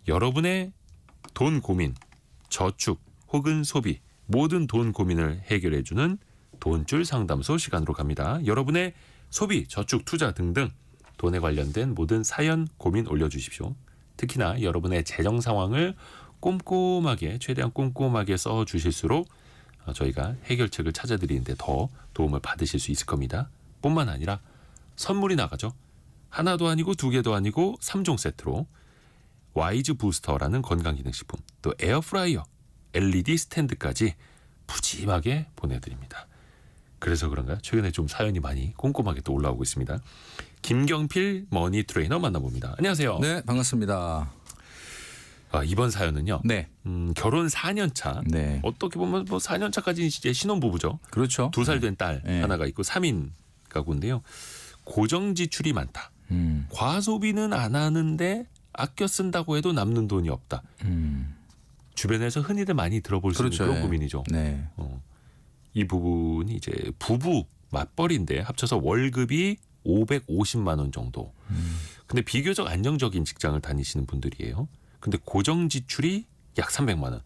여러분의 돈 고민, 저축 혹은 소비 모든 돈 고민을 해결해주는 돈줄 상담소 시간으로 갑니다. 여러분의 소비, 저축, 투자 등등 돈에 관련된 모든 사연, 고민 올려주십시오. 특히나 여러분의 재정 상황을 꼼꼼하게 최대한 꼼꼼하게 써주실수록 저희가 해결책을 찾아드리는데 더 도움을 받으실 수 있을 겁니다. 뿐만 아니라 선물이 나가죠. 하나도 아니고 두 개도 아니고 3종 세트로 와이즈 부스터라는 건강기능식품, 또 에어프라이어, LED 스탠드까지 푸짐하게 보내드립니다. 그래서 그런가 최근에 좀 사연이 많이 꼼꼼하게 또 올라오고 있습니다. 김경필 머니 트레이너 만나봅니다. 안녕하세요. 네, 반갑습니다. 이번 사연은요. 네. 결혼 4년 차. 네. 어떻게 보면 뭐 4년 차까지 이제 신혼부부죠. 그렇죠. 2살 된 딸 네. 하나가 있고 3인 가구인데요. 고정 지출이 많다. 과소비는 안 하는데 아껴 쓴다고 해도 남는 돈이 없다. 주변에서 흔히들 많이 들어볼 수 있는 그렇죠. 그런 네. 고민이죠. 네. 이 부분이 이제 부부 맞벌이인데 합쳐서 월급이 550만 원 정도. 근데 비교적 안정적인 직장을 다니시는 분들이에요. 근데 고정 지출이 약 300만 원.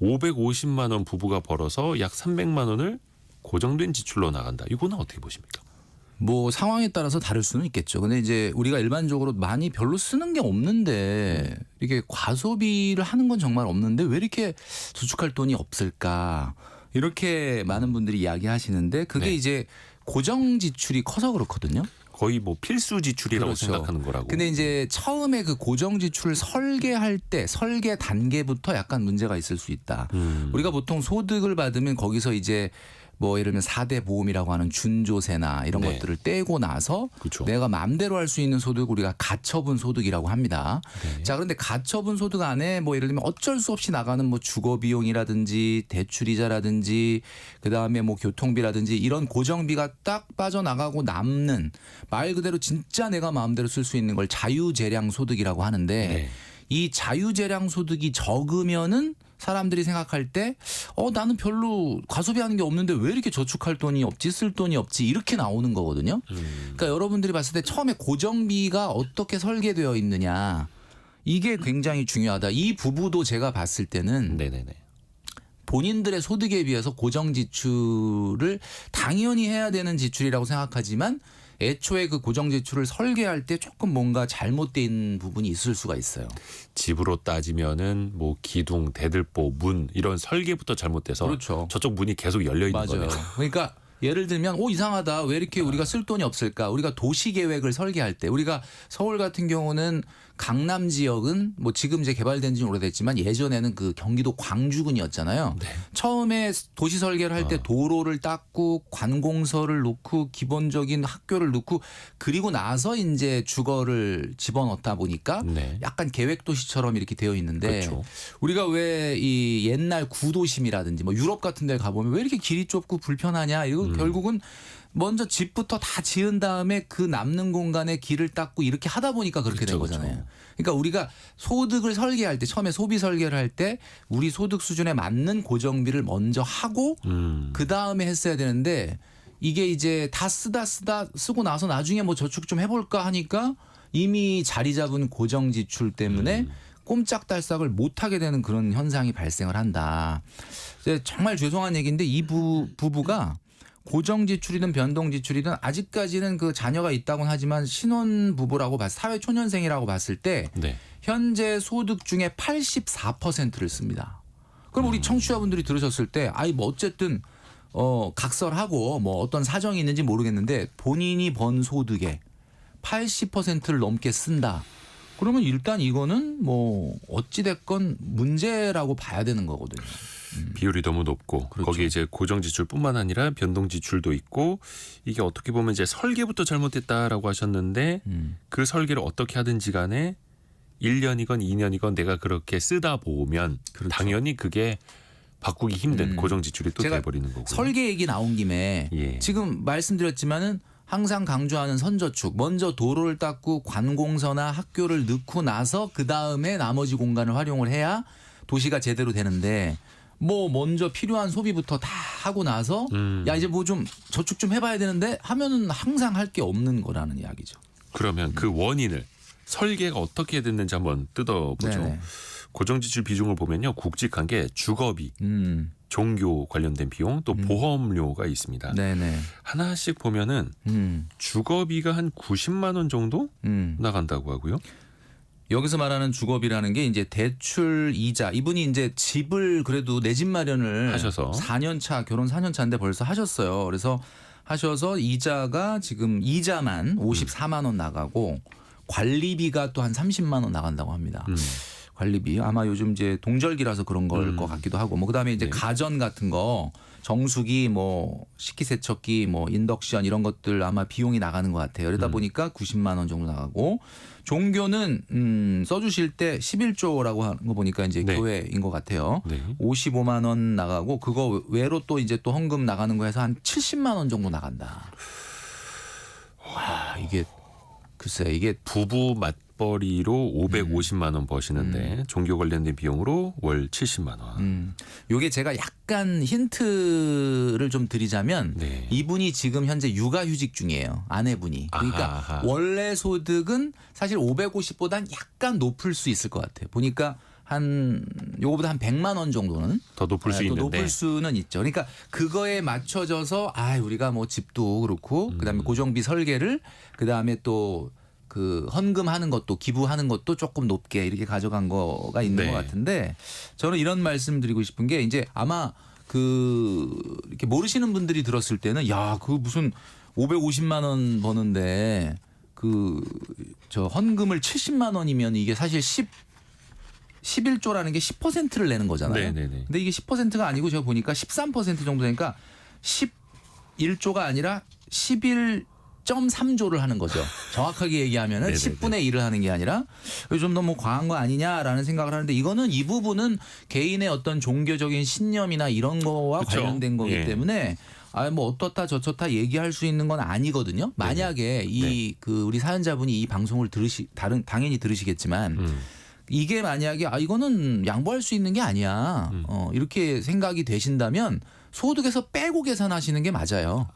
550만 원 부부가 벌어서 약 300만 원을 고정된 지출로 나간다. 이거는 어떻게 보십니까? 뭐 상황에 따라서 다를 수는 있겠죠. 근데 이제 우리가 일반적으로 많이 별로 쓰는 게 없는데 이렇게 과소비를 하는 건 정말 없는데 왜 이렇게 저축할 돈이 없을까? 이렇게 많은 분들이 이야기하시는데 그게 네. 이제 고정 지출이 커서 그렇거든요. 거의 뭐 필수 지출이라고 그렇죠. 생각하는 거라고. 근데 이제 처음에 그 고정 지출을 설계할 때 설계 단계부터 약간 문제가 있을 수 있다. 우리가 보통 소득을 받으면 거기서 이제 뭐 예를 들면 4대 보험이라고 하는 준조세나 이런 네. 것들을 떼고 나서 그렇죠. 내가 마음대로 할 수 있는 소득 우리가 가처분 소득이라고 합니다. 네. 자, 그런데 가처분 소득 안에 뭐 예를 들면 어쩔 수 없이 나가는 뭐 주거 비용이라든지 대출이자라든지 그다음에 뭐 교통비라든지 이런 고정비가 딱 빠져나가고 남는 말 그대로 진짜 내가 마음대로 쓸 수 있는 걸 자유재량 소득이라고 하는데 네. 이 자유재량 소득이 적으면은 사람들이 생각할 때 나는 별로 과소비하는 게 없는데 왜 이렇게 저축할 돈이 없지 쓸 돈이 없지 이렇게 나오는 거거든요. 그러니까 여러분들이 봤을 때 처음에 고정비가 어떻게 설계되어 있느냐 이게 굉장히 중요하다. 이 부부도 제가 봤을 때는 네네네. 본인들의 소득에 비해서 고정 지출을 당연히 해야 되는 지출이라고 생각하지만 애초에 그 고정 지출을 설계할 때 조금 뭔가 잘못된 부분이 있을 수가 있어요. 집으로 따지면은 뭐 기둥, 대들보, 문 이런 설계부터 잘못돼서 그렇죠. 저쪽 문이 계속 열려 있는 맞아요. 거네요. 그러니까 예를 들면 이상하다. 왜 이렇게 우리가 쓸 돈이 없을까? 우리가 도시 계획을 설계할 때 우리가 서울 같은 경우는 강남 지역은 뭐 지금 이제 개발된 지는 오래됐지만 예전에는 그 경기도 광주군이었잖아요. 네. 처음에 도시 설계를 할 때 도로를 닦고 관공서를 놓고 기본적인 학교를 놓고 그리고 나서 이제 주거를 집어넣다 보니까 네. 약간 계획 도시처럼 이렇게 되어 있는데 그렇죠. 우리가 왜 이 옛날 구도심이라든지 뭐 유럽 같은 데 가보면 왜 이렇게 길이 좁고 불편하냐 이거 결국은 먼저 집부터 다 지은 다음에 그 남는 공간에 길을 닦고 이렇게 하다 보니까 그렇게 된 그렇죠, 거잖아요. 그렇죠. 그러니까 우리가 소득을 설계할 때 처음에 소비 설계를 할 때 우리 소득 수준에 맞는 고정비를 먼저 하고 그 다음에 했어야 되는데 이게 이제 다 쓰고 나서 나중에 뭐 저축 좀 해볼까 하니까 이미 자리 잡은 고정 지출 때문에 꼼짝달싹을 못하게 되는 그런 현상이 발생을 한다. 정말 죄송한 얘기인데 이 부부가 고정 지출이든 변동 지출이든 아직까지는 그 자녀가 있다고는 하지만 신혼 부부라고 사회 초년생이라고 봤을 때 네. 현재 소득 중에 84%를 씁니다. 그럼 우리 청취자분들이 들으셨을 때 뭐 어쨌든 각설하고 뭐 어떤 사정이 있는지 모르겠는데 본인이 번 소득의 80%를 넘게 쓴다. 그러면 일단 이거는 뭐 어찌됐건 문제라고 봐야 되는 거거든요. 비율이 너무 높고 그렇죠. 거기에 이제 고정 지출뿐만 아니라 변동 지출도 있고 이게 어떻게 보면 이제 설계부터 잘못됐다라고 하셨는데 그 설계를 어떻게 하든지 간에 1년이건 2년이건 내가 그렇게 쓰다 보면 그렇죠. 당연히 그게 바꾸기 힘든 고정 지출이 또 제가 돼버리는 거고. 설계 얘기 나온 김에 예. 지금 말씀드렸지만은 항상 강조하는 선저축. 먼저 도로를 닦고 관공서나 학교를 넣고 나서 그다음에 나머지 공간을 활용을 해야 도시가 제대로 되는데 뭐 먼저 필요한 소비부터 다 하고 나서 야 이제 뭐 좀 저축 좀 해봐야 되는데 하면은 항상 할 게 없는 거라는 이야기죠. 그러면 그 원인을 설계가 어떻게 됐는지 한번 뜯어보죠. 네네. 고정지출 비중을 보면요. 굵직한 게 주거비, 종교 관련된 비용, 또 보험료가 있습니다. 네네. 하나씩 보면은 주거비가 한 90만 원 정도 나간다고 하고요. 여기서 말하는 주거비라는 게 이제 대출 이자. 이분이 이제 집을 그래도 내 집 마련을 하셔서. 4년 차, 결혼 4년 차인데 벌써 하셨어요. 그래서 하셔서 이자가 지금 이자만 54만 원 나가고 관리비가 또 한 30만 원 나간다고 합니다. 관리비 아마 요즘 이제 동절기라서 그런 걸 것 같기도 하고 뭐 그다음에 이제 네. 가전 같은 거 정수기 뭐 식기세척기 뭐 인덕션 이런 것들 아마 비용이 나가는 것 같아요. 그러다 보니까 90만 원 정도 나가고 종교는 써주실 때 11조라고 하는 거 보니까 이제 네. 교회인 것 같아요. 네. 55만 원 나가고 그거 외로 또 이제 또 헌금 나가는 거 해서 한 70만 원 정도 나간다. 와 이게 글쎄 이게 부부 맞벌이로 550만 원 버시는데 종교 관련된 비용으로 월 70만 원. 요게 제가 약간 힌트를 좀 드리자면 네. 이분이 지금 현재 육아휴직 중이에요. 아내분이. 그러니까 아하. 원래 소득은 사실 550보단 약간 높을 수 있을 것 같아요. 보니까 한 요거보다 한 100만 원 정도는 더 높을 수 또 있는데. 높을 수는 있죠. 그러니까 그거에 맞춰져서 우리가 뭐 집도 그렇고 그다음에 고정비 설계를 그다음에 또 그 헌금하는 것도 기부하는 것도 조금 높게 이렇게 가져간 거가 있는 네. 것 같은데 저는 이런 말씀 드리고 싶은 게 이제 아마 그 이렇게 모르시는 분들이 들었을 때는 야, 그 무슨 550만 원 버는데 그 저 헌금을 70만 원이면 이게 사실 11조라는 게 10%를 내는 거잖아요. 네네네. 근데 이게 10%가 아니고 제가 보니까 13% 정도 되니까 11조가 아니라 11.3조를 하는 거죠. 정확하게 얘기하면은 네네네. 10분의 1을 하는 게 아니라 좀 너무 과한 거 아니냐라는 생각을 하는데 이거는 이 부분은 개인의 어떤 종교적인 신념이나 이런 거와 그쵸. 관련된 거기 예. 때문에 뭐 어떻다 저렇다 얘기할 수 있는 건 아니거든요. 만약에 이 그 우리 사연자분이 이 방송을 당연히 들으시겠지만 이게 만약에 이거는 양보할 수 있는 게 아니야. 이렇게 생각이 되신다면 소득에서 빼고 계산하시는 게 맞아요.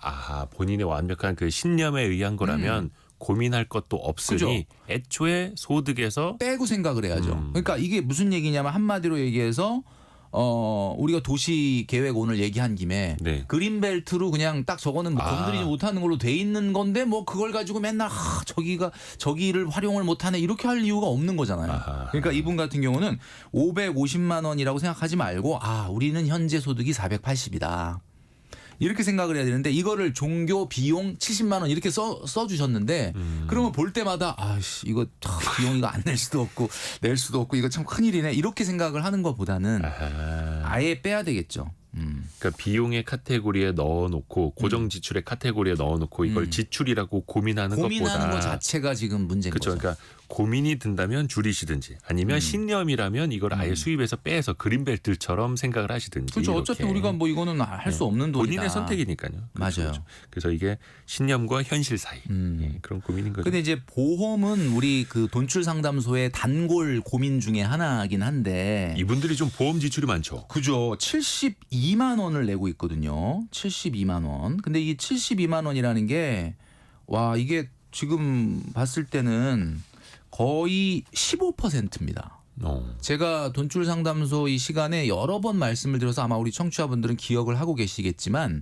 본인의 완벽한 그 신념에 의한 거라면 고민할 것도 없으니 그죠. 애초에 소득에서 빼고 생각을 해야죠. 그러니까 이게 무슨 얘기냐면 한마디로 얘기해서 우리가 도시 계획 오늘 얘기한 김에 네. 그린벨트로 그냥 딱 저거는 뭐 건드리지 못하는 걸로 돼 있는 건데 뭐 그걸 가지고 맨날 저기를 활용을 못하네 이렇게 할 이유가 없는 거잖아요. 그러니까 이분 같은 경우는 550만 원이라고 생각하지 말고 우리는 현재 소득이 480이다. 이렇게 생각을 해야 되는데 이거를 종교 비용 70만 원 이렇게 써주셨는데 그러면 볼 때마다 이거 비용 이거 안 낼 수도 없고 낼 수도 없고 이거 참 큰일이네 이렇게 생각을 하는 것보다는 아예 빼야 되겠죠. 그러니까 비용의 카테고리에 넣어놓고 고정 지출의 카테고리에 넣어놓고 이걸 지출이라고 고민하는 고민하는 것보다 것 자체가 지금 문제인 그렇죠. 거죠. 그러니까 고민이 든다면 줄이시든지 아니면 신념이라면 이걸 아예 수입에서 빼서 그린벨트처럼 생각을 하시든지. 그렇죠. 이렇게. 어차피 우리가 뭐 이거는 할 수 없는 돈이다. 본인의 선택이니까요. 그렇죠, 맞아요. 그렇죠. 그래서 이게 신념과 현실 사이 그런 고민인 거죠. 근데 이제 보험은 우리 그 돈출 상담소의 단골 고민 중에 하나긴 한데 이분들이 좀 보험 지출이 많죠. 그죠. 72만 원을 내고 있거든요. 72만 원. 근데 이 72만 원이라는 게 이게 지금 봤을 때는 거의 15%입니다. 제가 돈줄 상담소 이 시간에 여러 번 말씀을 드려서 아마 우리 청취자분들은 기억을 하고 계시겠지만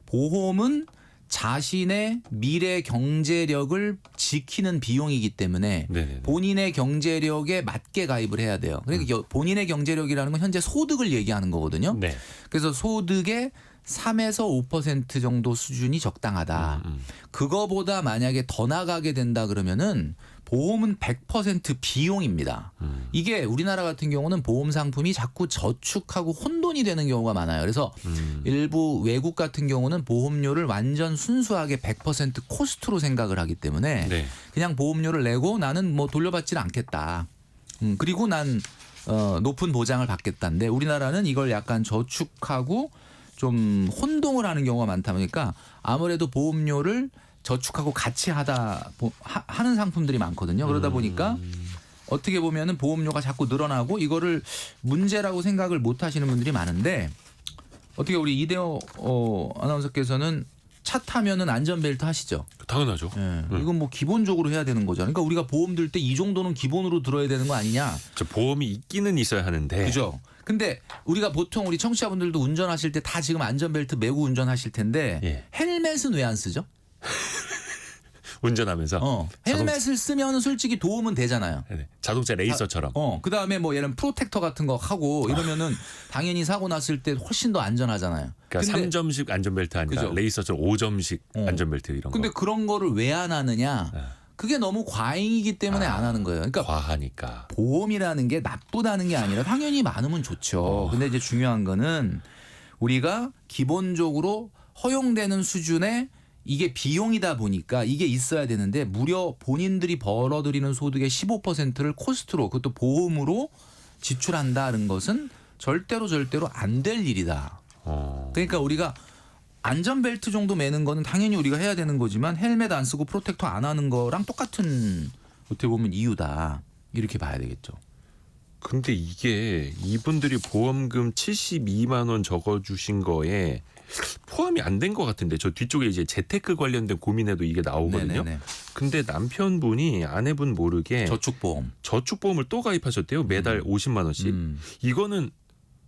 보험은 자신의 미래 경제력을 지키는 비용이기 때문에 네네네. 본인의 경제력에 맞게 가입을 해야 돼요. 그러니까 본인의 경제력이라는 건 현재 소득을 얘기하는 거거든요. 네. 그래서 소득의 3에서 5% 정도 수준이 적당하다. 그거보다 만약에 더 나가게 된다 그러면은 보험은 100% 비용입니다. 이게 우리나라 같은 경우는 보험 상품이 자꾸 저축하고 혼돈이 되는 경우가 많아요. 그래서 일부 외국 같은 경우는 보험료를 완전 순수하게 100% 코스트로 생각을 하기 때문에 네. 그냥 보험료를 내고 나는 뭐 돌려받지는 않겠다. 그리고 난 높은 보장을 받겠다는데 우리나라는 이걸 약간 저축하고 좀 혼동을 하는 경우가 많다 보니까 아무래도 보험료를 저축하고 같이 하는 상품들이 많거든요. 그러다 보니까 어떻게 보면은 보험료가 자꾸 늘어나고 이거를 문제라고 생각을 못 하시는 분들이 많은데 어떻게 우리 이대호 아나운서께서는 차 타면은 안전벨트 하시죠? 당연하죠. 예. 이건 뭐 기본적으로 해야 되는 거죠. 그러니까 우리가 보험 들 때 이 정도는 기본으로 들어야 되는 거 아니냐? 저 보험이 있기는 있어야 하는데. 그죠? 근데 우리가 보통 우리 청취자분들도 운전하실 때 다 지금 안전벨트 매고 운전하실 텐데 예. 헬멧은 왜 안 쓰죠? 운전하면서 헬멧을 쓰면 솔직히 도움은 되잖아요. 자동차 레이서처럼. 그다음에 뭐 예를 들면 프로텍터 같은 거 하고 이러면은 당연히 사고 났을 때 훨씬 더 안전하잖아요. 그러니까 근데 3점식 안전벨트 아니라 그죠? 레이서처럼 5점식 안전벨트 이런 근데 거. 그런 거를 왜 안 하느냐? 그게 너무 과잉이기 때문에 안 하는 거예요. 그러니까 과하니까. 보험이라는 게 나쁘다는 게 아니라 당연히 많으면 좋죠. 근데 이제 중요한 거는 우리가 기본적으로 허용되는 수준의 이게 비용이다 보니까 이게 있어야 되는데 무려 본인들이 벌어들이는 소득의 15%를 코스트로 그것도 보험으로 지출한다는 것은 절대로 안 될 일이다. 그러니까 우리가 안전벨트 정도 매는 거는 당연히 우리가 해야 되는 거지만 헬멧 안 쓰고 프로텍터 안 하는 거랑 똑같은 어떻게 보면 이유다. 이렇게 봐야 되겠죠. 근데 이게 이분들이 보험금 72만 원 적어주신 거에 포함이 안 된 것 같은데 저 뒤쪽에 이제 재테크 관련된 고민에도 이게 나오거든요. 네네네. 근데 남편분이 아내분 모르게 저축보험을 또 가입하셨대요. 매달 50만 원씩. 이거는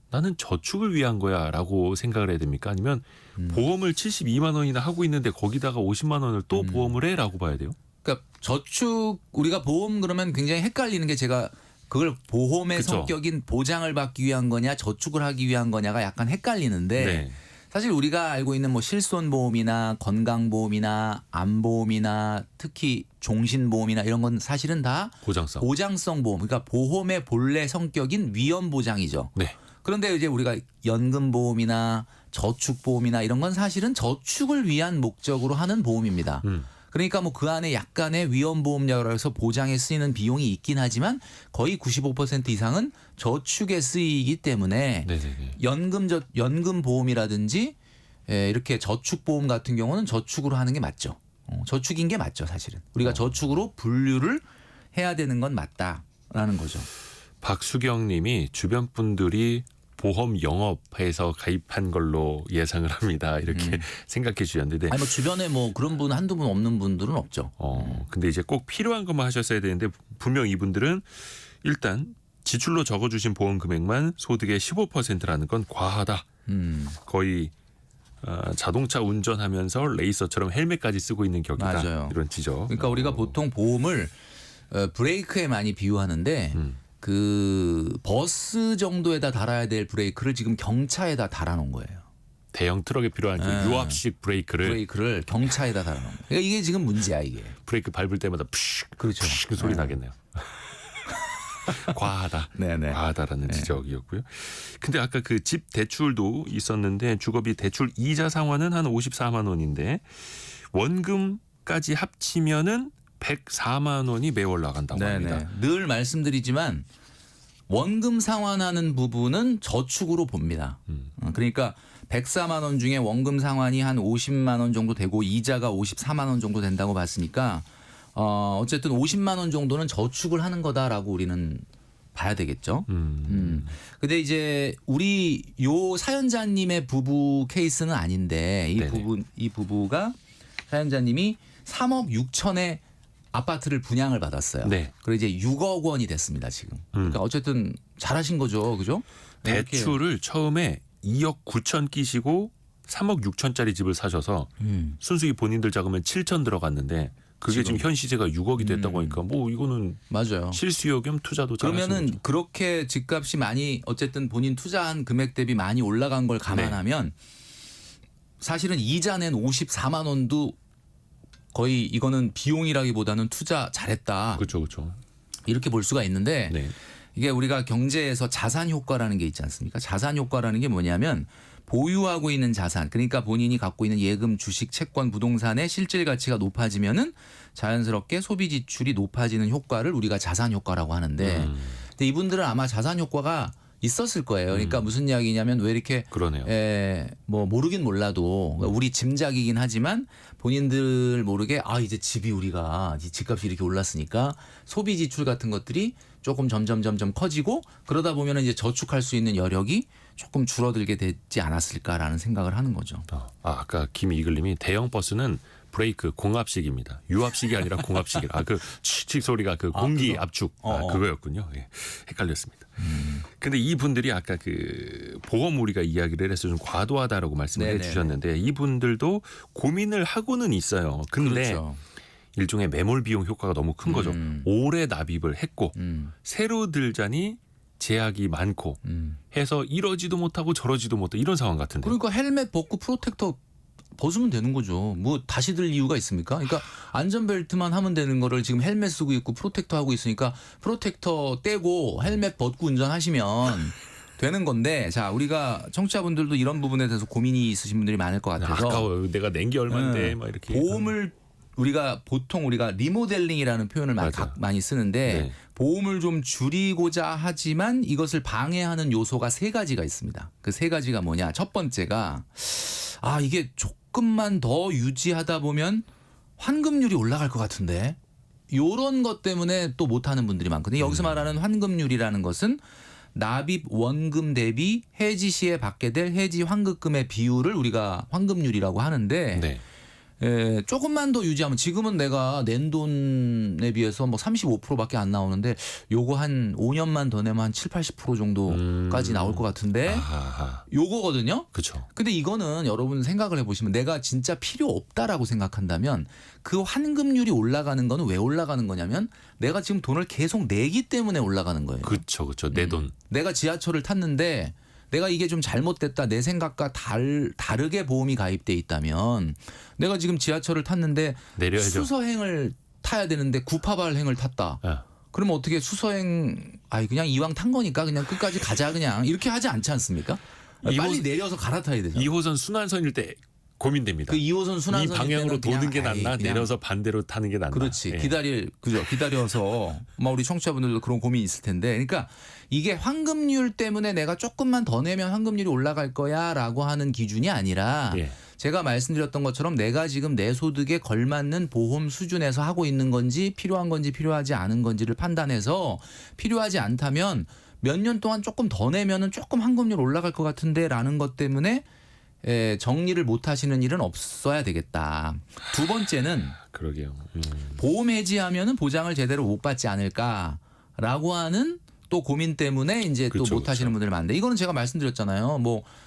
나는 저축을 위한 거야라고 생각을 해야 됩니까? 아니면 보험을 72만 원이나 하고 있는데 거기다가 50만 원을 또 보험을 해라고 봐야 돼요? 그러니까 저축 우리가 보험 그러면 굉장히 헷갈리는 게 제가 그걸 보험의 그쵸. 성격인 보장을 받기 위한 거냐 저축을 하기 위한 거냐가 약간 헷갈리는데 네. 사실 우리가 알고 있는 뭐 실손보험이나 건강보험이나 암보험이나 특히 종신보험이나 이런 건 사실은 다 보장성 보험 그러니까 보험의 본래 성격인 위험보장이죠. 네. 그런데 이제 우리가 연금보험이나 저축보험이나 이런 건 사실은 저축을 위한 목적으로 하는 보험입니다. 그러니까 뭐 그 안에 약간의 위험보험료라고 해서 보장에 쓰이는 비용이 있긴 하지만 거의 95% 이상은 저축에 쓰이기 때문에 네네네. 연금보험이라든지 이렇게 저축보험 같은 경우는 저축으로 하는 게 맞죠. 저축인 게 맞죠 사실은. 우리가 저축으로 분류를 해야 되는 건 맞다라는 거죠. 박수경 님이 주변 분들이 보험 영업해서 가입한 걸로 예상을 합니다. 이렇게 생각해 주셨는데. 아니 뭐 주변에 뭐 그런 분 한두 분 없는 분들은 없죠. 근데 이제 꼭 필요한 것만 하셨어야 되는데 분명 이분들은 일단 지출로 적어주신 보험 금액만 소득의 15%라는 건 과하다. 거의 자동차 운전하면서 레이서처럼 헬멧까지 쓰고 있는 격이다. 맞아요. 이런 지적. 그러니까 우리가 보통 보험을 브레이크에 많이 비유하는데 그 버스 정도에다 달아야 될 브레이크를 지금 경차에다 달아놓은 거예요. 대형 트럭에 필요한 그 유압식 브레이크를 경차에다 달아놓은 거예요. 그러니까 이게 지금 문제야 이게. 브레이크 밟을 때마다 푸쉬 그렇죠. 푸쉬 소리 나겠네요. 과하다. 네네. 과하다라는 지적이었고요. 근데 아까 그 집 대출도 있었는데 주거비 대출 이자 상환은 한 54만 원인데 원금까지 합치면은 104만 원이 매월 나간다고 합니다. 늘 말씀드리지만 원금 상환하는 부분은 저축으로 봅니다. 그러니까 104만 원 중에 원금 상환이 한 50만 원 정도 되고 이자가 54만 원 정도 된다고 봤으니까 어쨌든 50만 원 정도는 저축을 하는 거다라고 우리는 봐야 되겠죠. 근데 이제 우리 요 사연자님의 부부 케이스는 아닌데 이 부부가 사연자님이 3억 6천에 아파트를 분양을 받았어요. 네. 그리고 이제 6억 원이 됐습니다, 지금. 그러니까 어쨌든 잘하신 거죠. 그죠? 대출을 처음에 2억 9천 끼시고 3억 6천짜리 집을 사셔서 순수히 본인들 자금은 7천 들어갔는데 그게 지금 현 시세가 6억이 됐다고 하니까 뭐 이거는 맞아요. 실수요 겸 투자도 잘하시는 그러면은 거죠. 그렇게 집값이 많이 어쨌든 본인 투자한 금액 대비 많이 올라간 걸 감안하면 사실은 이자 낸 54만 원도 거의 이거는 비용이라기보다는 투자 잘했다. 그렇죠. 이렇게 볼 수가 있는데 이게 우리가 경제에서 자산 효과라는 게 있지 않습니까? 자산 효과라는 게 뭐냐면 보유하고 있는 자산, 그러니까 본인이 갖고 있는 예금, 주식, 채권, 부동산의 실질 가치가 높아지면은 자연스럽게 소비 지출이 높아지는 효과를 우리가 자산 효과라고 하는데 근데 이분들은 아마 자산 효과가 있었을 거예요. 그러니까 무슨 이야기냐면 왜 이렇게 그러네요. 뭐 모르긴 몰라도 우리 짐작이긴 하지만 본인들 모르게 이제 집이 우리가 집값이 이렇게 올랐으니까 소비 지출 같은 것들이 조금 점점 커지고 그러다 보면은 이제 저축할 수 있는 여력이 조금 줄어들게 되지 않았을까라는 생각을 하는 거죠. 아까 김이글님이 대형 버스는 브레이크 공압식입니다. 유압식이 아니라 공압식이라. 그 칙칙 소리가 그 공기 그거. 압축 그거였군요. 예. 헷갈렸습니다. 근데 이분들이 아까 그 보험 우리가 이야기를 해서 좀 과도하다라고 말씀을 네네네. 해주셨는데 이분들도 고민을 하고는 있어요. 근데 그렇죠. 일종의 매몰 비용 효과가 너무 큰 거죠. 오래 납입을 했고 새로 들자니 제약이 많고 해서 이러지도 못하고 저러지도 못하고 이런 상황 같은데. 그러니까 헬멧 벗고 프로텍터 벗으면 되는 거죠. 뭐 다시 들 이유가 있습니까? 그러니까 안전벨트만 하면 되는 거를 지금 헬멧 쓰고 있고 프로텍터 하고 있으니까 프로텍터 떼고 헬멧 벗고 운전하시면 되는 건데 자 우리가 청취자분들도 이런 부분에 대해서 고민이 있으신 분들이 많을 것 같아서 아까워요. 내가 낸 게 얼마인데 막 이렇게. 보험을 보통 우리가 리모델링이라는 표현을 많이 쓰는데 네. 보험을 좀 줄이고자 하지만 이것을 방해하는 요소가 세 가지가 있습니다. 그 세 가지가 뭐냐? 첫 번째가 이게 조금만 더 유지하다 보면 환급률이 올라갈 것 같은데 요런 것 때문에 또 못하는 분들이 많거든요. 여기서 말하는 환급률이라는 것은 납입 원금 대비 해지 시에 받게 될 해지 환급금의 비율을 우리가 환급률이라고 하는데 네. 조금만 더 유지하면 지금은 내가 낸 돈에 비해서 뭐 35%밖에 안 나오는데 요거 한 5년만 더 내면 한 7, 80% 정도까지 나올 것 같은데 아하. 요거거든요. 그렇죠. 근데 이거는 여러분 생각을 해보시면 내가 진짜 필요 없다라고 생각한다면 그 환급률이 올라가는 거는 왜 올라가는 거냐면 내가 지금 돈을 계속 내기 때문에 올라가는 거예요. 그렇죠. 내 돈. 내가 지하철을 탔는데 내가 이게 좀 잘못됐다 내 생각과 다르게 보험이 가입돼 있다면 내가 지금 지하철을 탔는데 내려야죠. 수서행을 타야 되는데 구파발행을 탔다. 아. 그러면 어떻게 수서행 그냥 이왕 탄 거니까 그냥 끝까지 가자 그냥 이렇게 하지 않지 않습니까? 빨리 내려서 갈아타야 되잖아. 2호선 순환선일 때 고민됩니다. 그 2호선 순환선 이 방향으로 도는 게 낫나 내려서 반대로 타는 게 낫나. 그렇지. 예. 기다려서 우리 청취자분들도 그런 고민이 있을 텐데. 그러니까 이게 환급률 때문에 내가 조금만 더 내면 환급률이 올라갈 거야라고 하는 기준이 아니라 예. 제가 말씀드렸던 것처럼 내가 지금 내 소득에 걸맞는 보험 수준에서 하고 있는 건지 필요한 건지 필요하지 않은 건지를 판단해서 필요하지 않다면 몇 년 동안 조금 더 내면은 조금 환급률 올라갈 것 같은데라는 것 때문에 정리를 못 하시는 일은 없어야 되겠다. 두 번째는 그러게요. 보험 해지하면은 보장을 제대로 못 받지 않을까라고 하는 또 고민 때문에 이제 또 그렇죠, 못 하시는 분들이 많은데 이거는 제가 말씀드렸잖아요.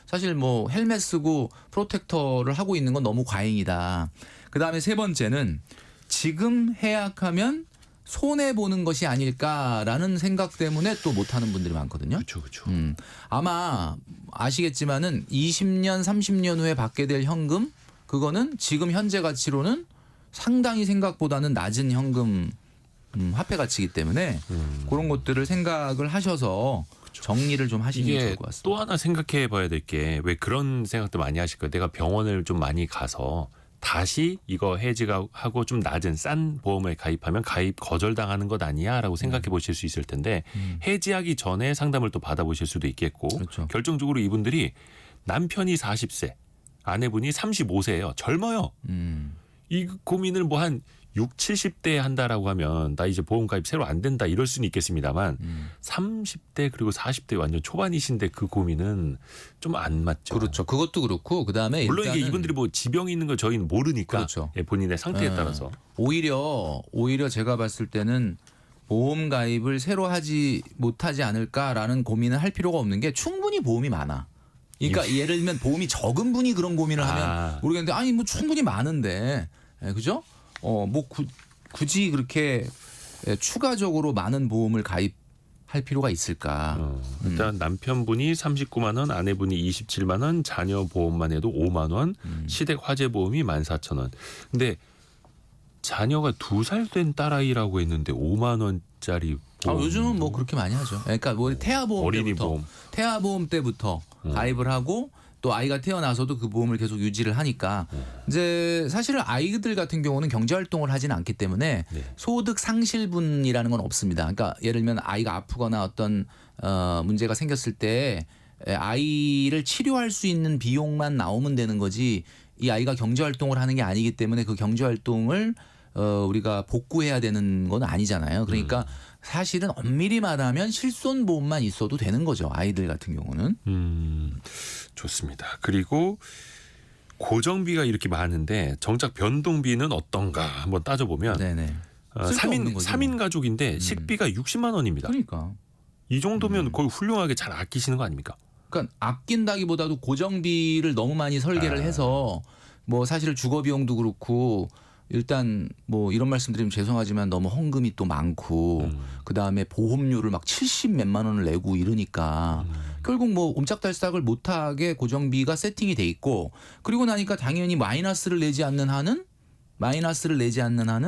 사실 헬멧 쓰고 프로텍터를 하고 있는 건 너무 과잉이다. 그다음에 세 번째는 지금 해약하면 손해 보는 것이 아닐까라는 생각 때문에 또 못 하는 분들이 많거든요. 그렇죠. 아마 아시겠지만은 20년, 30년 후에 받게 될 현금 그거는 지금 현재 가치로는 상당히 생각보다는 낮은 현금 화폐 가치이기 때문에 그런 것들을 생각을 하셔서 정리를 좀 하시는 게 이게 좋을 것 같습니다. 또 하나 생각해 봐야 될 게 왜 그런 생각도 많이 하실 거예요. 내가 병원을 좀 많이 가서 다시 이거 해지가 하고 좀 낮은 싼 보험에 가입하면 가입 거절당하는 것 아니야라고 생각해 보실 수 있을 텐데 해지하기 전에 상담을 또 받아보실 수도 있겠고 그렇죠. 결정적으로 이분들이 남편이 40세 아내분이 35세예요. 젊어요. 이 고민을 한 6, 70대에 한다라고 하면 나 이제 보험 가입 새로 안 된다 이럴 수는 있겠습니다만 30대 그리고 40대 완전 초반이신데 그 고민은 좀 안 맞죠. 그렇죠. 그것도 그렇고 그다음에 물론 일단은 이게 이분들이 집병이 있는 걸 저희는 모르니까 그렇죠. 본인의 상태에 따라서 오히려 제가 봤을 때는 보험 가입을 새로 하지 못하지 않을까라는 고민을 할 필요가 없는 게 충분히 보험이 많아. 그러니까 예를 들면 보험이 적은 분이 그런 고민을 하면 모르겠는데 충분히 많은데 그죠? 굳이 그렇게 추가적으로 많은 보험을 가입할 필요가 있을까? 일단 남편분이 39만 원, 아내분이 27만 원, 자녀 보험만 해도 5만 원, 시댁 화재 보험이 14,000원. 근데 자녀가 2살 된 딸아이라고 했는데 5만 원짜리 보험. 요즘은 그렇게 많이 하죠. 그러니까 태아보험 어린이 때부터 보험. 태아보험 때부터 가입을 하고 또 아이가 태어나서도 그 보험을 계속 유지를 하니까 이제 사실은 아이들 같은 경우는 경제 활동을 하지는 않기 때문에 소득 상실분이라는 건 없습니다. 그러니까 예를 들면 아이가 아프거나 어떤 문제가 생겼을 때 아이를 치료할 수 있는 비용만 나오면 되는 거지 이 아이가 경제 활동을 하는 게 아니기 때문에 그 경제 활동을 우리가 복구해야 되는 건 아니잖아요. 그러니까 사실은 엄밀히 말하면 실손보험만 있어도 되는 거죠. 아이들 같은 경우는. 좋습니다. 그리고 고정비가 이렇게 많은데 정작 변동비는 어떤가 한번 따져보면 네네. 쓸데없는 거죠. 3인 가족인데 식비가 60만 원입니다. 그러니까. 이 정도면 거의 훌륭하게 잘 아끼시는 거 아닙니까? 그러니까 아낀다기보다도 고정비를 너무 많이 설계를 해서 뭐 사실 주거 비용도 그렇고 일단 뭐 이런 말씀드리면 죄송하지만 너무 헌금이 또 많고 그다음에 보험료를 막 70 몇만 원을 내고 이러니까 결국 뭐 옴짝달싹을 못하게 고정비가 세팅이 돼 있고 그리고 나니까 당연히 마이너스를 내지 않는 한은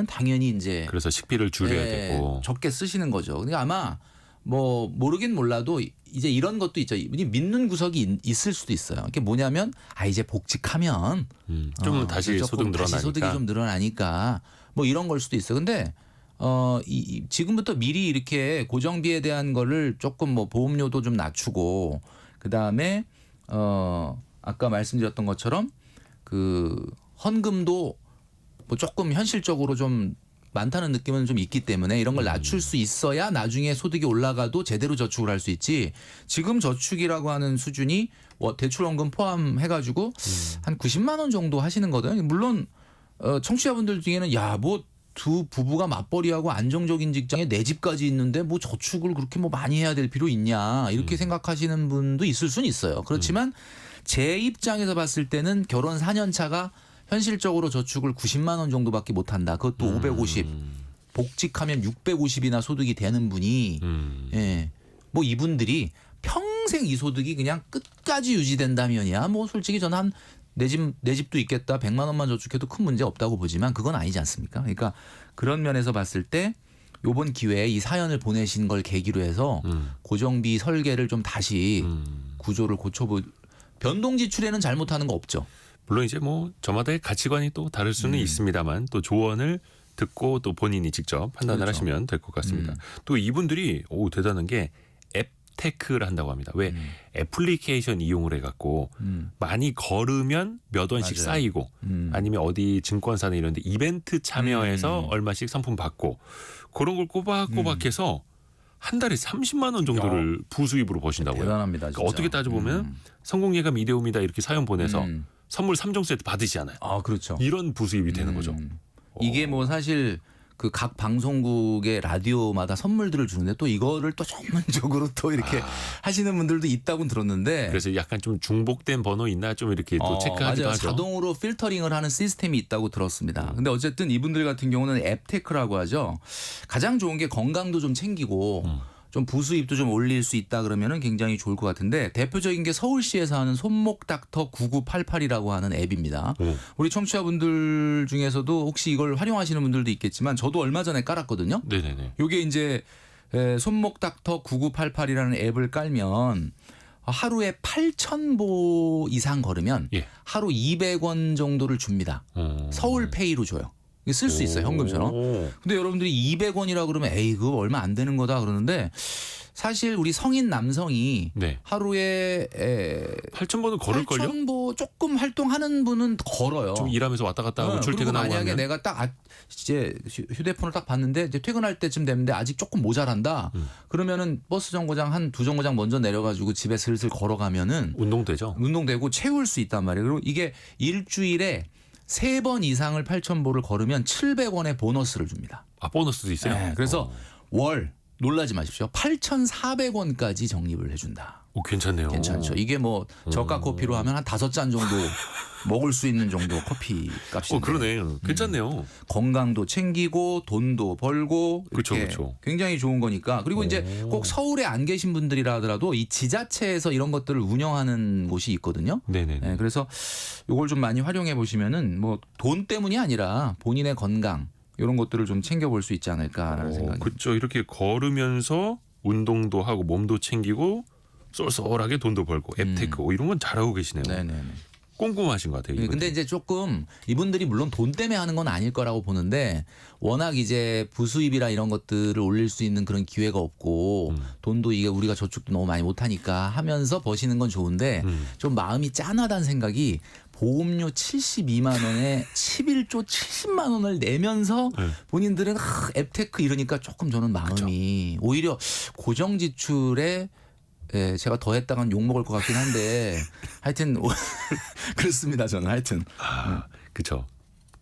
당연히 이제 그래서 식비를 줄여야 예, 되고. 적게 쓰시는 거죠. 그러니까 아마 뭐 모르긴 몰라도 이제 이런 것도 있죠. 믿는 구석이 있을 수도 있어요. 이게 뭐냐면 이제 복직하면 좀 다시 조금 소득 늘어나니까. 다시 소득이 좀 늘어나니까 뭐 이런 걸 수도 있어요. 근데 지금부터 미리 이렇게 고정비에 대한 거를 조금 뭐 보험료도 좀 낮추고 그다음에 아까 말씀드렸던 것처럼 그 헌금도 뭐 조금 현실적으로 좀 많다는 느낌은 좀 있기 때문에 이런 걸 낮출 수 있어야 나중에 소득이 올라가도 제대로 저축을 할 수 있지. 지금 저축이라고 하는 수준이 대출원금 포함해가지고 한 90만 원 정도 하시는 거거든요. 물론 청취자분들 중에는 뭐 두 부부가 맞벌이하고 안정적인 직장에 내 집까지 있는데 뭐 저축을 그렇게 뭐 많이 해야 될 필요 있냐 이렇게 생각하시는 분도 있을 수는 있어요. 그렇지만 제 입장에서 봤을 때는 결혼 4년 차가 현실적으로 저축을 90만 원 정도밖에 못 한다. 그것도 550. 복직하면 650이나 소득이 되는 분이 예. 뭐 이분들이 평생 이 소득이 그냥 끝까지 유지된다면이야. 뭐 솔직히 저는 한 내 집도 있겠다. 100만 원만 저축해도 큰 문제 없다고 보지만 그건 아니지 않습니까? 그러니까 그런 면에서 봤을 때 이번 기회에 이 사연을 보내신 걸 계기로 해서 고정비 설계를 좀 다시 구조를 변동 지출에는 잘못하는 거 없죠. 물론 이제 뭐 저마다의 가치관이 또 다를 수는 있습니다만 또 조언을 듣고 또 본인이 직접 판단을 그렇죠. 하시면 될 것 같습니다. 또 이분들이 대단한 게 앱테크를 한다고 합니다. 왜 애플리케이션 이용을 해갖고 많이 걸으면 몇 원씩 맞아요. 쌓이고 아니면 어디 증권사나 이런 데 이벤트 참여해서 얼마씩 상품 받고 그런 걸 꼬박꼬박해서 한 달에 30만 원 정도를 부수입으로 버신다고요. 대단합니다. 진짜. 그러니까 어떻게 따져보면 성공예감 이데오입니다 이렇게 사연 보내서 선물 3종 세트 받으시잖아요. 그렇죠. 이런 부수입이 되는 거죠. 이게 뭐 사실 그 각 방송국의 라디오마다 선물들을 주는데 또 이거를 또 전문적으로 또 이렇게 하시는 분들도 있다고 들었는데 그래서 약간 좀 중복된 번호 있나 좀 이렇게 또 체크하기도 맞아요. 하죠. 자동으로 필터링을 하는 시스템이 있다고 들었습니다. 근데 어쨌든 이분들 같은 경우는 앱테크라고 하죠. 가장 좋은 게 건강도 좀 챙기고 좀 부수입도 좀 올릴 수 있다 그러면은 굉장히 좋을 것 같은데 대표적인 게 서울시에서 하는 손목닥터 9988이라고 하는 앱입니다. 우리 청취자분들 중에서도 혹시 이걸 활용하시는 분들도 있겠지만 저도 얼마 전에 깔았거든요. 네네네. 이게 이제 손목닥터 9988이라는 앱을 깔면 하루에 8,000보 이상 걸으면 예. 하루 200원 정도를 줍니다. 서울페이로 줘요. 쓸 수 있어요. 현금처럼. 근데 여러분들이 200원이라 그러면 그거 얼마 안 되는 거다 그러는데 사실 우리 성인 남성이 네. 하루에 8,000번은 걸을걸요? 8,000보 조금 활동하는 분은 걸어요. 좀 일하면서 왔다 갔다 하고 그리고 출퇴근하고 만약에 하면. 내가 딱 이제 휴대폰을 딱 봤는데 이제 퇴근할 때쯤 됐는데 아직 조금 모자란다. 그러면은 버스 정거장 한 2정거장 먼저 내려가지고 집에 슬슬 걸어가면은 운동되죠. 운동되고 채울 수 있단 말이에요. 그리고 이게 일주일에 3번 이상을 8,000보를 걸으면 700원의 보너스를 줍니다. 보너스도 있어요. 네, 그래서 월 놀라지 마십시오. 8,400원까지 적립을 해준다. 괜찮네요. 괜찮죠. 이게 뭐 저가 커피로 하면 한 5잔 정도 먹을 수 있는 정도 커피 값인데. 그러네. 괜찮네요. 건강도 챙기고 돈도 벌고 이렇게 그쵸. 굉장히 좋은 거니까. 그리고 이제 꼭 서울에 안 계신 분들이라 하더라도 이 지자체에서 이런 것들을 운영하는 곳이 있거든요. 네네. 네, 그래서 이걸 좀 많이 활용해 보시면은 뭐 돈 때문이 아니라 본인의 건강 이런 것들을 좀 챙겨볼 수 있지 않을까라는 생각이. 그렇죠. 이렇게 걸으면서 운동도 하고 몸도 챙기고 쏠쏠하게 돈도 벌고 앱테크 이런 건 잘하고 계시네요. 네네. 꼼꼼하신 것 같아요. 예, 이분이. 근데 이제 조금 이분들이 물론 돈 때문에 하는 건 아닐 거라고 보는데 워낙 이제 부수입이라 이런 것들을 올릴 수 있는 그런 기회가 없고 돈도 이게 우리가 저축도 너무 많이 못 하니까 하면서 버시는 건 좋은데 좀 마음이 짠하다는 생각이 보험료 72만 원에 11조 70만 원을 내면서 본인들은 앱테크 이러니까 조금 저는 마음이 오히려 고정 지출에 예, 제가 더 했다간 욕 먹을 것 같긴 한데 하여튼 그렇습니다. 저는 하여튼 그렇죠.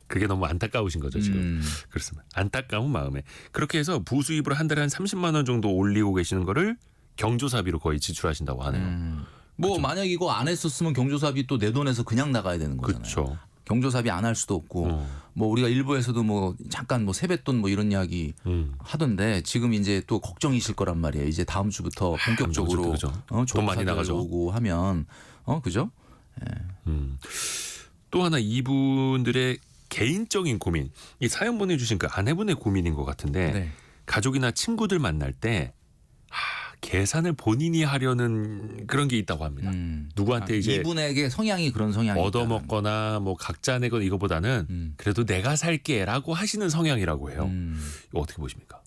그게 너무 안타까우신 거죠 지금. 그렇습니다. 안타까운 마음에 그렇게 해서 부수입으로 한 달에 한 30만 원 정도 올리고 계시는 거를 경조사비로 거의 지출하신다고 하네요. 뭐 만약 이거 안 했었으면 경조사비 또 내 돈에서 그냥 나가야 되는 거잖아요. 그렇죠. 경조사비 안 할 수도 없고 뭐 우리가 일부에서도 뭐 잠깐 뭐 세뱃돈 뭐 이런 이야기 하던데 지금 이제 또 걱정이실 거란 말이에요. 이제 다음 주부터 본격적으로 그죠. 돈 많이 나가죠. 오고 하면 그죠? 또 하나 이분들의 개인적인 고민, 이 사연 보내주신 그 아내분의 고민인 것 같은데 네. 가족이나 친구들 만날 때 계산을 본인이 하려는 그런 게 있다고 합니다. 누구한테 이제 이분에게 성향이 그런 성향이 얻어먹거나 뭐 각자 내거나 이거보다는 그래도 내가 살게라고 하시는 성향이라고 해요. 이거 어떻게 보십니까?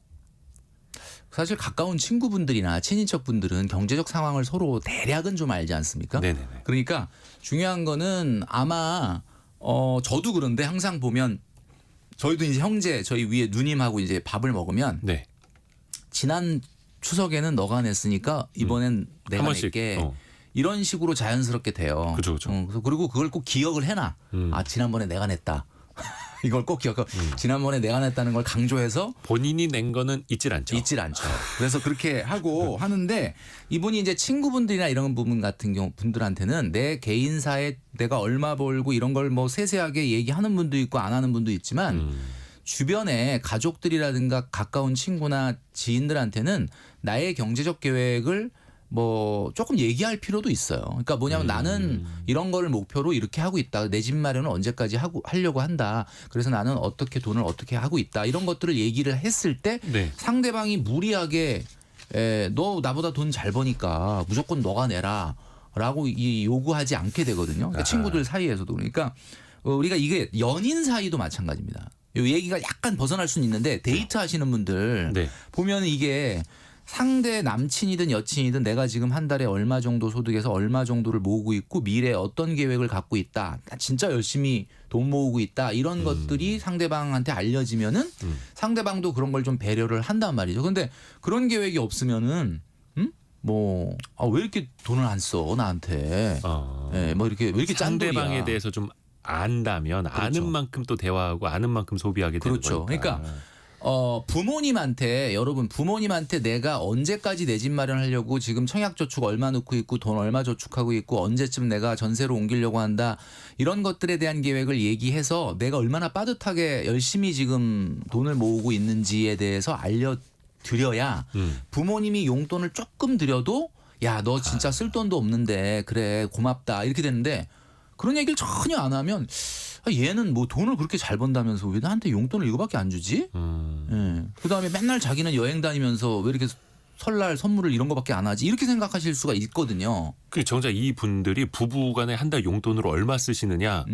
사실 가까운 친구분들이나 친인척분들은 경제적 상황을 서로 대략은 좀 알지 않습니까? 네네네. 그러니까 중요한 거는 아마 저도 그런데 항상 보면 저희도 이제 형제 저희 위에 누님하고 이제 밥을 먹으면 네. 지난 추석에는 너가 냈으니까 이번엔 내가 한 번씩, 낼게. 이런 식으로 자연스럽게 돼요. 그죠, 그죠. 그래서 그리고 그걸 꼭 기억을 해놔. 아 지난번에 내가 냈다. 이걸 꼭 기억하고 지난번에 내가 냈다는 걸 강조해서 본인이 낸 거는 잊질 않죠. 잊질 않죠. 그래서 그렇게 하고 하는데 이분이 이제 친구분들이나 이런 부분 같은 경우 분들한테는 내 개인사에 내가 얼마 벌고 이런 걸 뭐 세세하게 얘기하는 분도 있고 안 하는 분도 있지만 주변에 가족들이라든가 가까운 친구나 지인들한테는 나의 경제적 계획을 뭐 조금 얘기할 필요도 있어요. 그러니까 뭐냐면 나는 이런 거를 목표로 이렇게 하고 있다. 내 집 마련은 언제까지 하려고 한다. 그래서 나는 어떻게 돈을 어떻게 하고 있다. 이런 것들을 얘기를 했을 때 네. 상대방이 무리하게 너 나보다 돈 잘 버니까 무조건 너가 내라. 라고 요구하지 않게 되거든요. 그러니까 친구들 사이에서도. 그러니까 우리가 이게 연인 사이도 마찬가지입니다. 이 얘기가 약간 벗어날 수는 있는데 데이트 하시는 분들 네. 보면 이게 상대 남친이든 여친이든 내가 지금 한 달에 얼마 정도 소득에서 얼마 정도를 모으고 있고 미래에 어떤 계획을 갖고 있다. 나 진짜 열심히 돈 모으고 있다. 이런 것들이 상대방한테 알려지면은 상대방도 그런 걸 좀 배려를 한단 말이죠. 근데 그런 계획이 없으면은 왜 이렇게 돈을 안 써 나한테? 뭐 이렇게 왜 이렇게 짠돌이야? 상대방에 대해서 좀 안다면 그렇죠. 아는 만큼 또 대화하고 아는 만큼 소비하게 되는 그렇죠. 거니까. 그러니까 부모님한테 내가 언제까지 내 집 마련하려고 지금 청약저축 얼마 넣고 있고 돈 얼마 저축하고 있고 언제쯤 내가 전세로 옮기려고 한다 이런 것들에 대한 계획을 얘기해서 내가 얼마나 빠듯하게 열심히 지금 돈을 모으고 있는지에 대해서 알려드려야 부모님이 용돈을 조금 드려도 야 너 진짜 쓸 돈도 없는데 그래 고맙다 이렇게 되는데 그런 얘기를 전혀 안 하면 얘는 뭐 돈을 그렇게 잘 번다면서 왜 나한테 용돈을 이거밖에 안 주지? 그다음에 맨날 자기는 여행 다니면서 왜 이렇게 설날 선물을 이런 거밖에 안 하지? 이렇게 생각하실 수가 있거든요. 그 정작 이 분들이 부부간에 한 달 용돈으로 얼마 쓰시느냐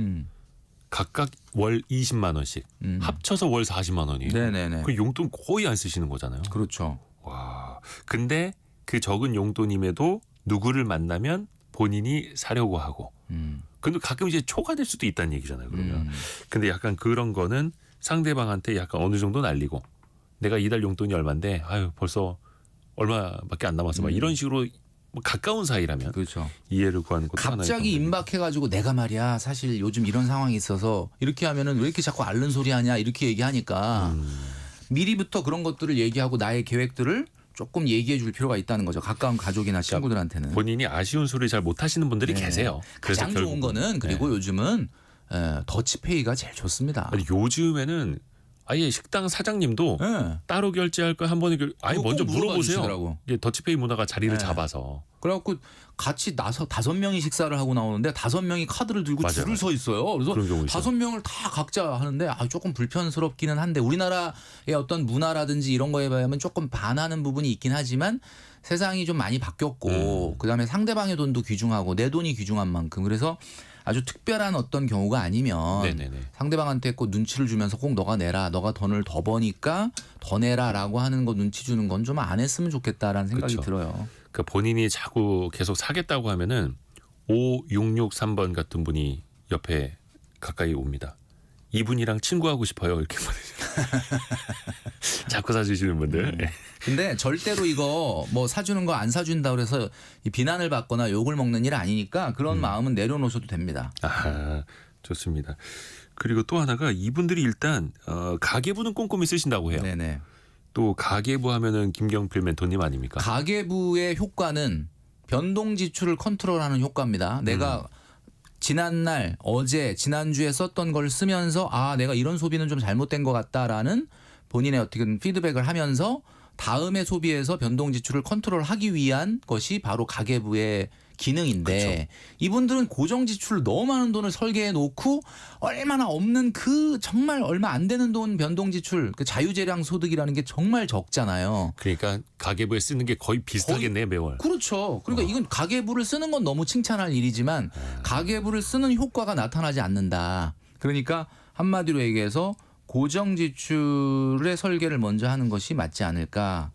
각각 월 20만 원씩 합쳐서 월 40만 원이에요. 네네네. 그 용돈 거의 안 쓰시는 거잖아요. 그렇죠. 와. 근데 그 적은 용돈임에도 누구를 만나면 본인이 사려고 하고. 근데 가끔 이제 초과될 수도 있다는 얘기잖아요. 그러면. 근데 약간 그런 거는 상대방한테 약간 어느 정도 날리고 내가 이달 용돈이 얼마인데 아유 벌써 얼마밖에 안 남았어. 막 이런 식으로 뭐 가까운 사이라면 그렇죠. 이해를 구하는 것도 하나의 갑자기 방법이고. 임박해가지고 내가 말이야 사실 요즘 이런 상황이 있어서 이렇게 하면은 왜 이렇게 자꾸 앓는 소리 하냐 이렇게 얘기하니까 미리부터 그런 것들을 얘기하고 나의 계획들을 조금 얘기해 줄 필요가 있다는 거죠. 가까운 가족이나 친구들한테는. 본인이 아쉬운 소리 잘 못하시는 분들이 계세요. 그래서 가장 좋은 결국은. 거는 그리고 요즘은 더치페이가 제일 좋습니다. 아니, 요즘에는 아예 식당 사장님도 네. 따로 결제할 거 한 번에 아예 그거 먼저 꼭 물어봐 물어보세요. 주시더라고. 이게 더치페이 문화가 자리를 네. 잡아서. 그래갖고 같이 나서 5명이 식사를 하고 나오는데 5명이 카드를 들고 맞아요, 줄을 서 있어요. 그래서 그런 경우 있어요. 5명을 다 각자 하는데 조금 불편스럽기는 한데 우리나라의 어떤 문화라든지 이런 거에 비하면 조금 반하는 부분이 있긴 하지만 세상이 좀 많이 바뀌었고 그다음에 상대방의 돈도 귀중하고 내 돈이 귀중한 만큼 그래서 아주 특별한 어떤 경우가 아니면 네네네. 상대방한테 꼭 눈치를 주면서 꼭 너가 내라, 너가 돈을 더 버니까 더 내라라고 하는 거 눈치 주는 건 좀 안 했으면 좋겠다라는 생각이 그쵸. 들어요. 그러니까 본인이 자꾸 계속 사겠다고 하면은 5663번 같은 분이 옆에 가까이 옵니다. 이분이랑 친구하고 싶어요. 이렇게 보내죠. 자꾸 사주시는 분들. 네. 근데 절대로 이거 뭐 사주는 거 안 사준다 그래서 이 비난을 받거나 욕을 먹는 일 아니니까 그런 마음은 내려놓으셔도 됩니다. 아, 좋습니다. 그리고 또 하나가 이분들이 일단 가계부는 꼼꼼히 쓰신다고 해요. 네네. 또 가계부 하면은 김경필 멘토님 아닙니까? 가계부의 효과는 변동 지출을 컨트롤하는 효과입니다. 내가 지난날, 어제, 지난주에 썼던 걸 쓰면서 아, 내가 이런 소비는 좀 잘못된 것 같다라는 본인의 어떻게든 피드백을 하면서 다음에 소비에서 변동 지출을 컨트롤하기 위한 것이 바로 가계부의 기능인데 이분들은 고정 지출 너무 많은 돈을 설계해 놓고 얼마나 없는 그 정말 얼마 안 되는 돈 변동 지출 그 자유재량 소득이라는 게 정말 적잖아요. 그러니까 가계부에 쓰는 게 거의 비슷하겠네요, 매월. 그렇죠. 그러니까 이건 가계부를 쓰는 건 너무 칭찬할 일이지만 가계부를 쓰는 효과가 나타나지 않는다. 그러니까 한마디로 얘기해서 고정 지출의 설계를 먼저 하는 것이 맞지 않을까.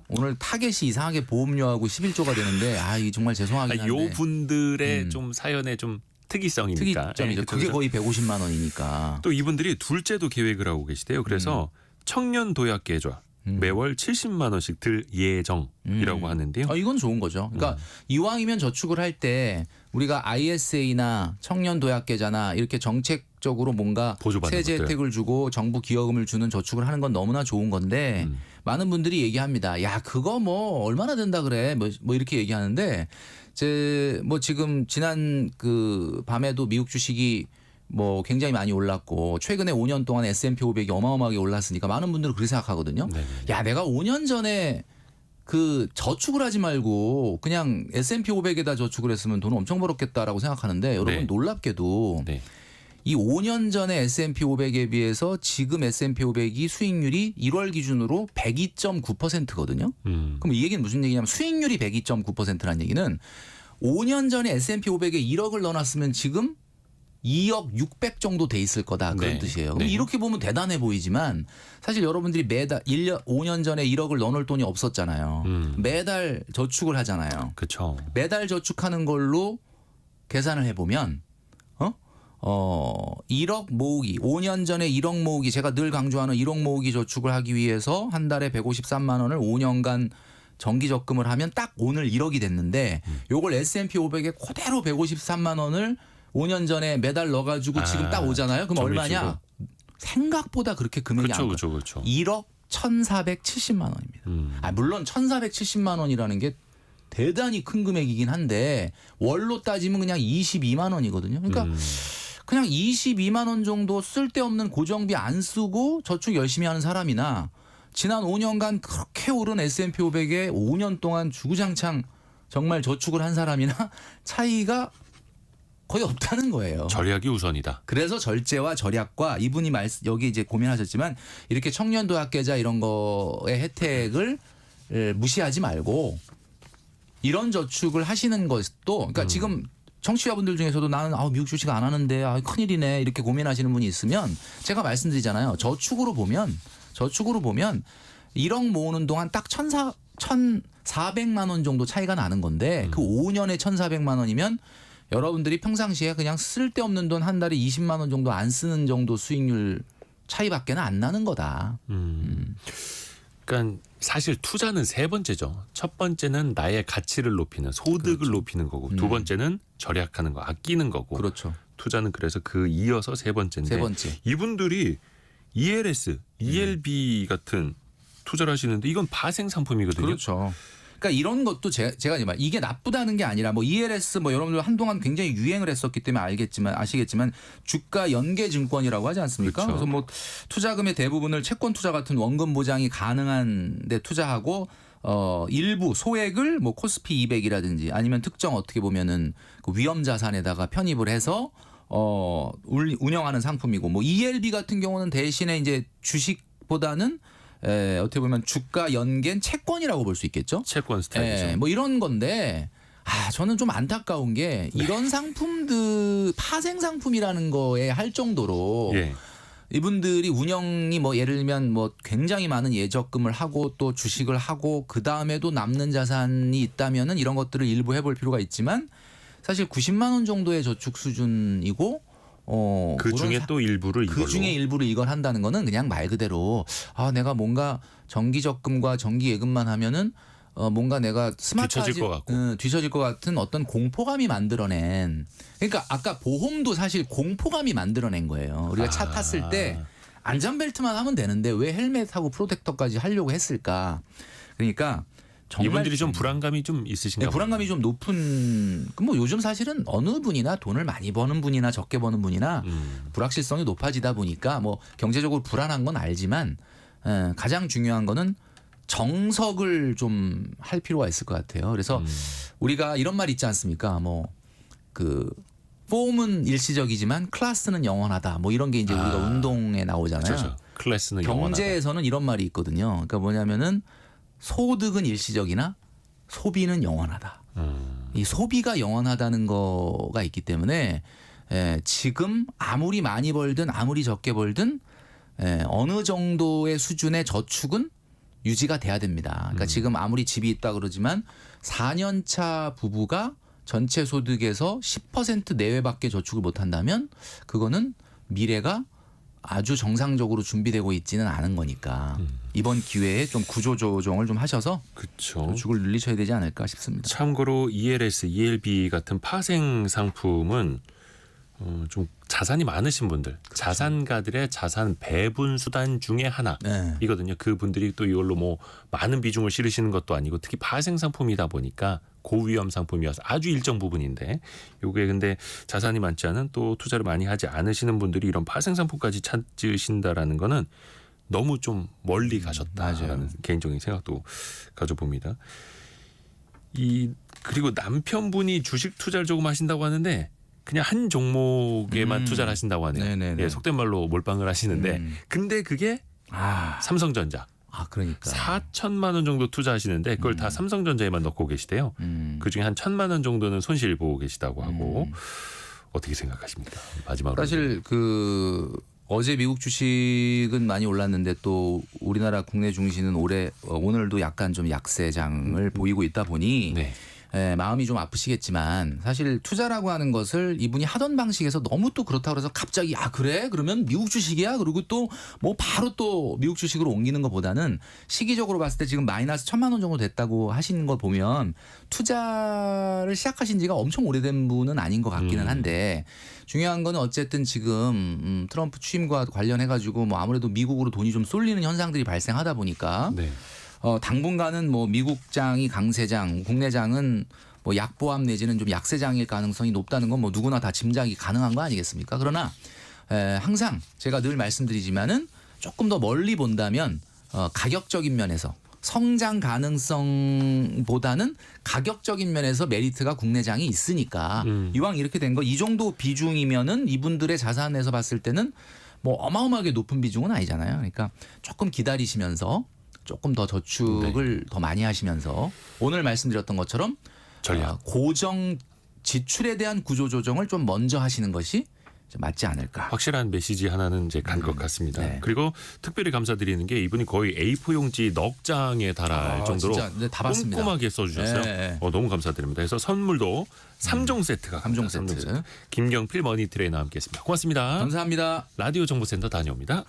오늘 타겟이 이상하게 보험료하고 11조가 되는데 아, 이게 정말 죄송하긴 한데. 요 분들의 좀 사연의 좀 특이성이니까. 특이점이죠. 예, 그게 거의 150만 원이니까. 또 이분들이 둘째도 계획을 하고 계시대요. 그래서 청년 도약 계좌 매월 70만 원씩 들 예정이라고 하는데요. 이건 좋은 거죠. 그러니까 이왕이면 저축을 할 때 우리가 ISA나 청년 도약 계좌나 이렇게 정책적으로 뭔가 보조받는 세제 것들. 혜택을 주고 정부 기여금을 주는 저축을 하는 건 너무나 좋은 건데 많은 분들이 얘기합니다. 야, 그거 뭐 얼마나 된다 그래? 뭐 이렇게 얘기하는데 뭐 지금 지난 그 밤에도 미국 주식이 뭐 굉장히 많이 올랐고 최근에 5년 동안 S&P 500이 어마어마하게 올랐으니까 많은 분들은 그렇게 생각하거든요. 네네. 야, 내가 5년 전에 그 저축을 하지 말고 그냥 S&P 500에다 저축을 했으면 돈을 엄청 벌었겠다라고 생각하는데 여러분 네. 놀랍게도 네. 이 5년 전에 S&P 500에 비해서 지금 S&P 500이 수익률이 1월 기준으로 102.9%거든요. 그럼 이 얘기는 무슨 얘기냐면 수익률이 102.9%라는 얘기는 5년 전에 S&P 500에 1억을 넣어놨으면 지금 2억 600 정도 돼 있을 거다 그런 네. 뜻이에요. 그럼 네. 이렇게 보면 대단해 보이지만 사실 여러분들이 매달 5년 전에 1억을 넣어놓을 돈이 없었잖아요. 매달 저축을 하잖아요. 그렇죠. 매달 저축하는 걸로 계산을 해보면 1억 모으기 5년 전에 1억 모으기 제가 늘 강조하는 1억 모으기 저축을 하기 위해서 한 달에 153만 원을 5년간 정기 적금을 하면 딱 오늘 1억이 됐는데 요걸 S&P 500에 그대로 153만 원을 5년 전에 매달 넣어가지고 지금 딱 오잖아요. 그럼 얼마냐? 생각보다 그렇게 금액이 안 그렇죠, 그렇죠. 1억 1,470만 원입니다. 물론 1,470만 원이라는 게 대단히 큰 금액이긴 한데 월로 따지면 그냥 22만 원이거든요. 그러니까 그냥 22만 원 정도 쓸데없는 고정비 안 쓰고 저축 열심히 하는 사람이나 지난 5년간 그렇게 오른 S&P 500에 5년 동안 주구장창 정말 저축을 한 사람이나 차이가 거의 없다는 거예요. 절약이 우선이다. 그래서 절제와 절약과 이분이 여기 이제 고민하셨지만 이렇게 청년 도약 계좌 이런 거의 혜택을 무시하지 말고 이런 저축을 하시는 것도 그러니까 지금 청취자분들 중에서도 나는 미국 주식 안 하는데 큰일이네 이렇게 고민하시는 분이 있으면 제가 말씀드리잖아요. 저축으로 보면 1억 모으는 동안 딱 1,400만 원 정도 차이가 나는 건데 그 5년에 1,400만 원이면 여러분들이 평상시에 그냥 쓸데없는 돈 한 달에 20만 원 정도 안 쓰는 정도 수익률 차이밖에는 안 나는 거다. 그러니까 사실 투자는 세 번째죠. 첫 번째는 나의 가치를 높이는 소득을 높이는 거고 두 번째는 절약하는 거, 아끼는 거고. 그렇죠. 투자는 그래서 그 이어서 세 번째인데 세 번째. 이분들이 ELS, ELB 같은 투자를 하시는데 이건 파생 상품이거든요. 그렇죠. 그러니까 이런 것도 제가 이게 나쁘다는 게 아니라 뭐 ELS 뭐 여러분들 한동안 굉장히 유행을 했었기 때문에 아시겠지만 주가 연계 증권이라고 하지 않습니까? 그렇죠. 그래서 뭐 투자금의 대부분을 채권 투자 같은 원금 보장이 가능한 데 투자하고 일부 소액을 뭐 코스피 200이라든지 아니면 특정 어떻게 보면은 그 위험 자산에다가 편입을 해서 운영하는 상품이고 뭐 ELB 같은 경우는 대신에 이제 주식보다는 어떻게 보면 주가 연계인 채권이라고 볼 수 있겠죠. 채권 스타일이죠. 뭐 이런 건데 저는 좀 안타까운 게 이런 상품들 파생 상품이라는 거에 할 정도로 예. 이분들이 운영이 뭐 예를 들면 뭐 굉장히 많은 예적금을 하고 또 주식을 하고 그 다음에도 남는 자산이 있다면은 이런 것들을 일부 해볼 필요가 있지만 사실 90만 원 정도의 저축 수준이고 그 중에 또 일부를 이걸로. 그 중에 일부를 이걸 한다는 거는 그냥 말 그대로 내가 뭔가 정기 적금과 정기 예금만 하면은 뭔가 내가 뒤처질 것 같고. 뒤처질 것 같은 어떤 공포감이 만들어낸 그러니까 아까 보험도 사실 공포감이 만들어낸 거예요. 우리가 차 탔을 때 안전벨트만 하면 되는데 왜 헬멧하고 프로텍터까지 하려고 했을까? 그러니까 정말 이분들이 좀 불안감이 좀 있으신가 네, 불안감이 좀 높은 뭐 요즘 사실은 어느 분이나 돈을 많이 버는 분이나 적게 버는 분이나 불확실성이 높아지다 보니까 뭐 경제적으로 불안한 건 알지만 가장 중요한 거는 정석을 좀 할 필요가 있을 것 같아요. 그래서 우리가 이런 말 있지 않습니까? 뭐 그 폼은 일시적이지만 클래스는 영원하다. 뭐 이런 게 이제 우리가 운동에 나오잖아요. 그렇죠. 클래스는 영원하다. 경제에서는 이런 말이 있거든요. 그러니까 뭐냐면은 소득은 일시적이나 소비는 영원하다. 이 소비가 영원하다는 거가 있기 때문에 지금 아무리 많이 벌든 아무리 적게 벌든 어느 정도의 수준의 저축은 유지가 돼야 됩니다. 그러니까 지금 아무리 집이 있다 그러지만 4년차 부부가 전체 소득에서 10% 내외밖에 저축을 못 한다면 그거는 미래가 아주 정상적으로 준비되고 있지는 않은 거니까 이번 기회에 좀 구조조정을 좀 하셔서 그렇죠. 저축을 늘리셔야 되지 않을까 싶습니다. 참고로 ELS, ELB 같은 파생 상품은 좀 자산이 많으신 분들, 그렇죠. 자산가들의 자산 배분 수단 중에 하나이거든요. 그분들이 또 이걸로 뭐 많은 비중을 실으시는 것도 아니고 특히 파생 상품이다 보니까 고위험 상품이어서 아주 일정 부분인데 요게 근데 자산이 많지 않은 또 투자를 많이 하지 않으시는 분들이 이런 파생 상품까지 찾으신다라는 거는 너무 좀 멀리 가셨다라는 맞아요. 개인적인 생각도 가져봅니다. 그리고 남편분이 주식 투자를 조금 하신다고 하는데 그냥 한 종목에만 투자를 하신다고 하네요. 네네네. 예, 속된 말로 몰빵을 하시는데 근데 그게 삼성전자 그러니까 4천만 원 정도 투자하시는데 그걸 다 삼성전자에만 넣고 계시대요. 그중에 한 1,000만 원 정도는 손실 보고 계시다고 하고 어떻게 생각하십니까? 마지막으로. 사실 어제 미국 주식은 많이 올랐는데 또 우리나라 국내 증시는 오늘도 약간 좀 약세장을 보이고 있다 보니 네. 마음이 좀 아프시겠지만 사실 투자라고 하는 것을 이분이 하던 방식에서 너무 또 그렇다고 그래서 갑자기 그래? 그러면 미국 주식이야? 그리고 또 뭐 바로 또 미국 주식으로 옮기는 것보다는 시기적으로 봤을 때 지금 마이너스 1,000만 원 정도 됐다고 하시는 거 보면 투자를 시작하신 지가 엄청 오래된 분은 아닌 것 같기는 한데 중요한 거는 어쨌든 지금 트럼프 취임과 관련해 가지고 뭐 아무래도 미국으로 돈이 좀 쏠리는 현상들이 발생하다 보니까 네. 당분간은 뭐 미국장이 강세장, 국내장은 뭐 약보합 내지는 좀 약세장일 가능성이 높다는 건 뭐 누구나 다 짐작이 가능한 거 아니겠습니까? 그러나 항상 제가 늘 말씀드리지만은 조금 더 멀리 본다면 가격적인 면에서 성장 가능성보다는 가격적인 면에서 메리트가 국내장이 있으니까 이왕 이렇게 된 거 이 정도 비중이면은 이분들의 자산에서 봤을 때는 뭐 어마어마하게 높은 비중은 아니잖아요. 그러니까 조금 기다리시면서 조금 더 저축을 더 많이 하시면서 오늘 말씀드렸던 것처럼 전략. 고정 지출에 대한 구조조정을 좀 먼저 하시는 것이 좀 맞지 않을까. 확실한 메시지 하나는 이제 간 것 같습니다. 네. 그리고 특별히 감사드리는 게 이분이 거의 A4 용지 넉 장에 달할 정도로 진짜, 네, 다 봤습니다. 꼼꼼하게 써주셨어요. 네. 너무 감사드립니다. 그래서 선물도 3종 세트가 삼종 갑니다. 세트. 김경필 머니 트레이너와 함께했습니다. 고맙습니다. 감사합니다. 라디오 정보센터 다녀옵니다.